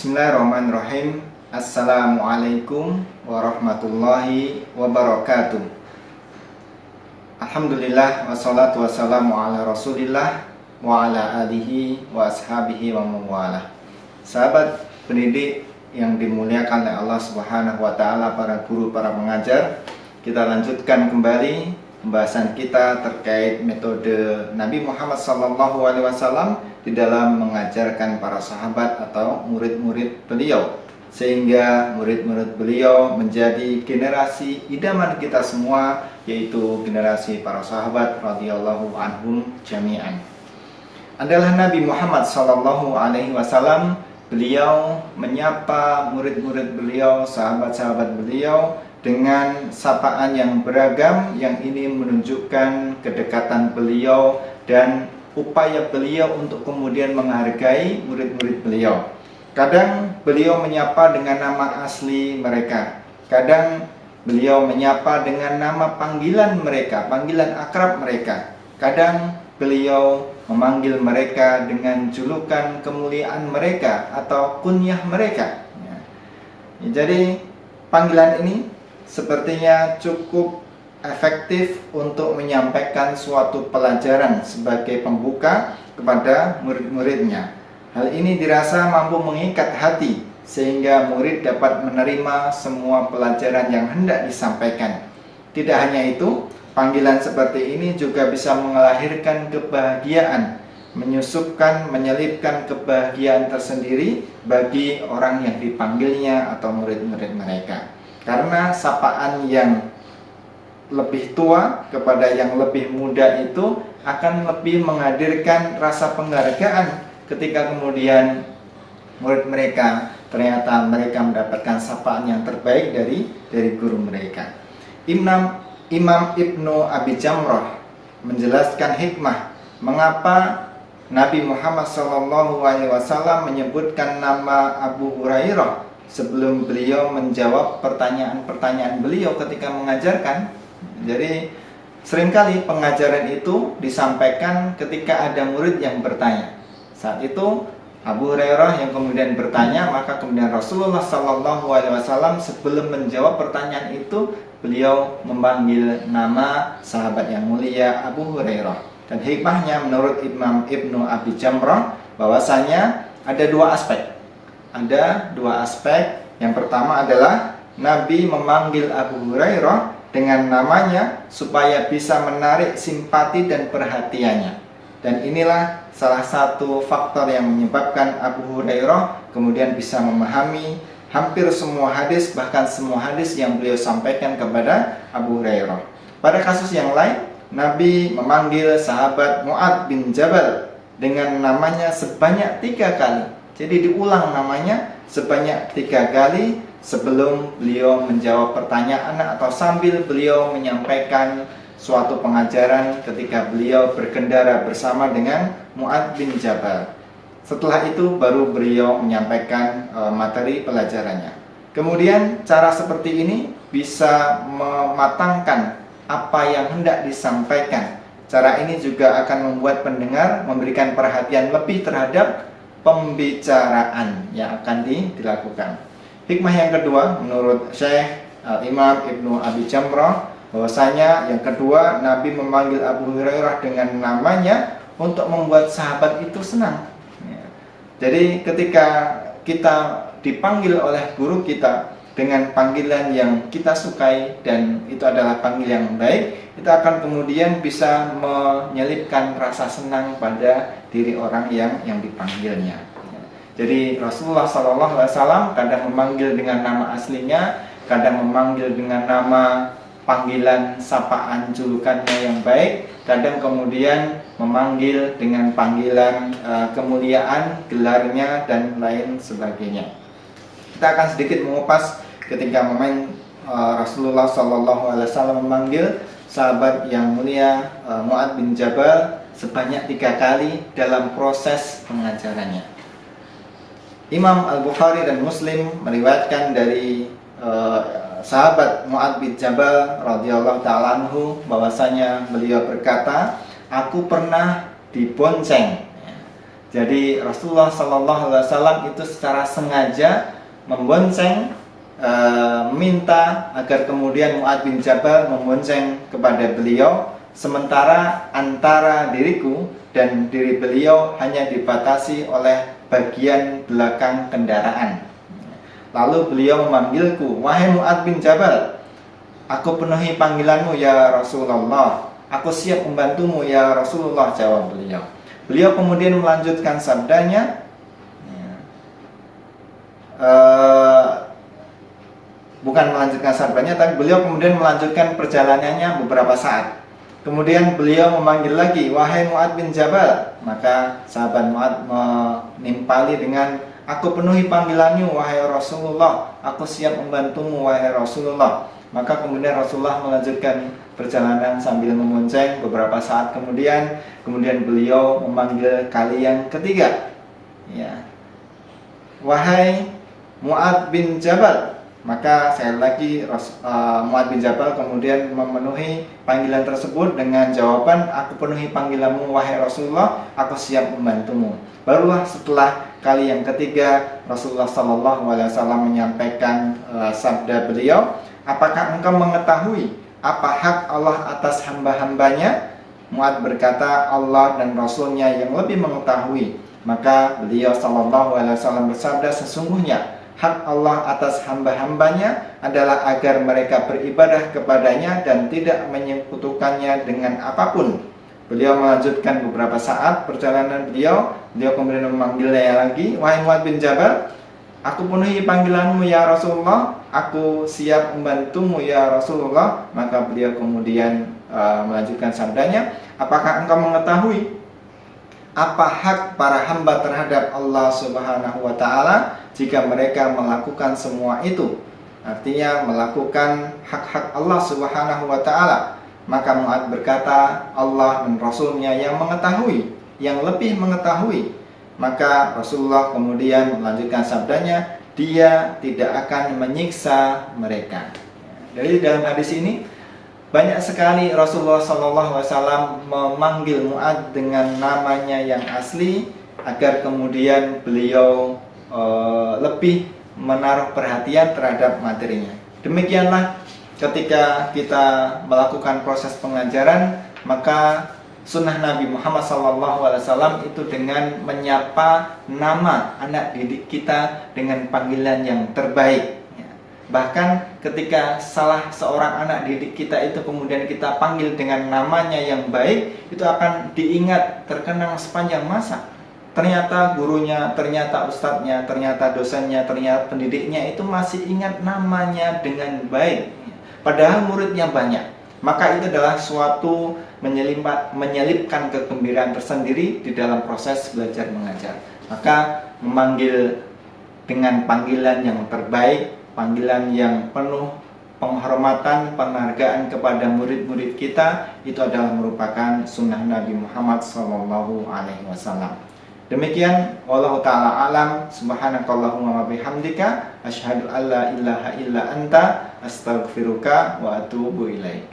Bismillahirrahmanirrahim. Assalamualaikum warahmatullahi wabarakatuh. Alhamdulillah wassalatu wassalamu ala rasulillah wa ala alihi wa ashabihi wa mawalah. Sahabat pendidik yang dimuliakan oleh Allah Subhanahu wa taala, para guru, para pengajar, kita lanjutkan kembali pembahasan kita terkait metode Nabi Muhammad SAW di dalam mengajarkan para sahabat atau murid-murid beliau, sehingga murid-murid beliau menjadi generasi idaman kita semua, yaitu generasi para sahabat radhiyallahu anhum jami'an. Adalah Nabi Muhammad SAW, beliau menyapa murid-murid beliau, sahabat-sahabat beliau dengan sapaan yang beragam, yang ini menunjukkan kedekatan beliau dan upaya beliau untuk kemudian menghargai murid-murid beliau. Kadang beliau menyapa dengan nama asli mereka, kadang beliau menyapa dengan nama panggilan mereka, panggilan akrab mereka. Kadang beliau memanggil mereka dengan julukan kemuliaan mereka atau kunyah mereka. Jadi panggilan ini sepertinya cukup efektif untuk menyampaikan suatu pelajaran sebagai pembuka kepada murid-muridnya. Hal ini dirasa mampu mengikat hati sehingga murid dapat menerima semua pelajaran yang hendak disampaikan. Tidak hanya itu, panggilan seperti ini juga bisa melahirkan kebahagiaan, menyusupkan, menyelipkan kebahagiaan tersendiri bagi orang yang dipanggilnya atau murid-murid mereka. Karena sapaan yang lebih tua kepada yang lebih muda itu akan lebih menghadirkan rasa penghargaan ketika kemudian murid mereka ternyata mereka mendapatkan sapaan yang terbaik dari guru mereka. Imam Ibnu Abi Jamrah menjelaskan hikmah mengapa Nabi Muhammad SAW menyebutkan nama Abu Hurairah sebelum beliau menjawab pertanyaan-pertanyaan beliau ketika mengajarkan. Jadi seringkali pengajaran itu disampaikan ketika ada murid yang bertanya. Saat itu Abu Hurairah yang kemudian bertanya, maka kemudian Rasulullah SAW sebelum menjawab pertanyaan itu, beliau memanggil nama sahabat yang mulia Abu Hurairah. Dan hikmahnya menurut Imam Ibnu Abi Jamrah bahwasanya ada dua aspek. Ada dua aspek. Yang pertama adalah Nabi memanggil Abu Hurairah dengan namanya supaya bisa menarik simpati dan perhatiannya. Dan inilah salah satu faktor yang menyebabkan Abu Hurairah kemudian bisa memahami hampir semua hadis, bahkan semua hadis yang beliau sampaikan kepada Abu Hurairah. Pada kasus yang lain, Nabi memanggil sahabat Mu'adz bin Jabal dengan namanya sebanyak 3 kali. Jadi diulang namanya sebanyak 3 kali sebelum beliau menjawab pertanyaan atau sambil beliau menyampaikan suatu pengajaran ketika beliau berkendara bersama dengan Mu'adz bin Jabal. Setelah itu baru beliau menyampaikan materi pelajarannya. Kemudian cara seperti ini bisa mematangkan apa yang hendak disampaikan. Cara ini juga akan membuat pendengar memberikan perhatian lebih terhadap pembicaraan yang akan dilakukan. Hikmah yang kedua menurut Syekh Imam Ibnu Abi Jamrah bahwasanya yang kedua, Nabi memanggil Abu Hurairah dengan namanya untuk membuat sahabat itu senang. Jadi ketika kita dipanggil oleh guru kita dengan panggilan yang kita sukai dan itu adalah panggilan yang baik, itu akan kemudian bisa menyelipkan rasa senang pada diri orang yang dipanggilnya. Jadi Rasulullah SAW kadang memanggil dengan nama aslinya, kadang memanggil dengan nama panggilan sapaan julukannya yang baik, kadang kemudian memanggil dengan panggilan kemuliaan, gelarnya dan lain sebagainya. Kita akan sedikit mengupas ketika Rasulullah SAW memanggil sahabat yang mulia Mu'adz bin Jabal sebanyak 3 kali dalam proses pengajarannya. Imam Al-Bukhari dan Muslim meriwayatkan dari sahabat Mu'adz bin Jabal radhiyallahu ta'ala anhu bahwasanya beliau berkata, aku pernah dibonceng Jadi Rasulullah Sallallahu Alaihi Wasallam itu secara sengaja membonceng, minta agar kemudian Mu'adz bin Jabal membonceng kepada beliau, sementara antara diriku dan diri beliau hanya dibatasi oleh bagian belakang kendaraan. Lalu beliau memanggilku, wahai Mu'adz bin Jabal, aku penuhi panggilanmu ya Rasulullah, aku siap membantumu ya Rasulullah, jawab beliau. Beliau kemudian melanjutkan sabdanya, bukan melanjutkan sabdanya, tapi beliau kemudian melanjutkan perjalanannya beberapa saat. Kemudian beliau memanggil lagi, wahai Mu'adz bin Jabal. Maka sahabat Mu'adz menimpali dengan, aku penuhi panggilanmu wahai Rasulullah, aku siap membantumu wahai Rasulullah. Maka kemudian Rasulullah melanjutkan perjalanan sambil memonceng. Beberapa saat kemudian beliau memanggil kali yang ketiga, ya, wahai Mu'adz bin Jabal. Maka sekali lagi Mu'adz bin Jabal kemudian memenuhi panggilan tersebut dengan jawaban, aku penuhi panggilanmu wahai Rasulullah, aku siap membantumu. Barulah setelah kali yang ketiga Rasulullah Sallallahu Alaihi Wasallam menyampaikan sabda beliau, apakah engkau mengetahui apa hak Allah atas hamba-hambanya? Mu'adz berkata, Allah dan Rasulnya yang lebih mengetahui. Maka beliau Sallallahu Alaihi Wasallam bersabda, sesungguhnya hak Allah atas hamba-hambanya adalah agar mereka beribadah kepadanya dan tidak menyekutukannya dengan apapun. Beliau melanjutkan beberapa saat perjalanan beliau kemudian memanggilnya lagi, wahai Mu'adz bin Jabal, aku penuhi panggilanmu ya Rasulullah, aku siap membantumu ya Rasulullah. Maka beliau kemudian melanjutkan sabdanya, apakah engkau mengetahui apa hak para hamba terhadap Allah Subhanahu wa Ta'ala jika mereka melakukan semua itu? Artinya melakukan hak-hak Allah Subhanahu wa Ta'ala. Maka Mu'adz berkata, Allah dan Rasulnya yang mengetahui, yang lebih mengetahui. Maka Rasulullah kemudian melanjutkan sabdanya, dia tidak akan menyiksa mereka. Jadi dalam hadis ini banyak sekali Rasulullah SAW memanggil Mu'adz dengan namanya yang asli agar kemudian beliau lebih menaruh perhatian terhadap materinya. Demikianlah ketika kita melakukan proses pengajaran, maka sunnah Nabi Muhammad SAW itu dengan menyapa nama anak didik kita dengan panggilan yang terbaik. Bahkan ketika salah seorang anak didik kita itu kemudian kita panggil dengan namanya yang baik, itu akan diingat, terkenang sepanjang masa. Ternyata gurunya, ternyata ustadznya, ternyata dosennya, ternyata pendidiknya itu masih ingat namanya dengan baik, padahal muridnya banyak. Maka itu adalah suatu menyelipkan kegembiraan tersendiri di dalam proses belajar mengajar. Maka memanggil dengan panggilan yang terbaik, panggilan yang penuh penghormatan, penghargaan kepada murid-murid kita, itu adalah merupakan sunnah Nabi Muhammad SAW. Demikian, wallahu ta'ala alam, subhanakallahumma wa bihamdika, asyhadu an la ilaha illa anta, astaghfiruka wa atubu ilaik.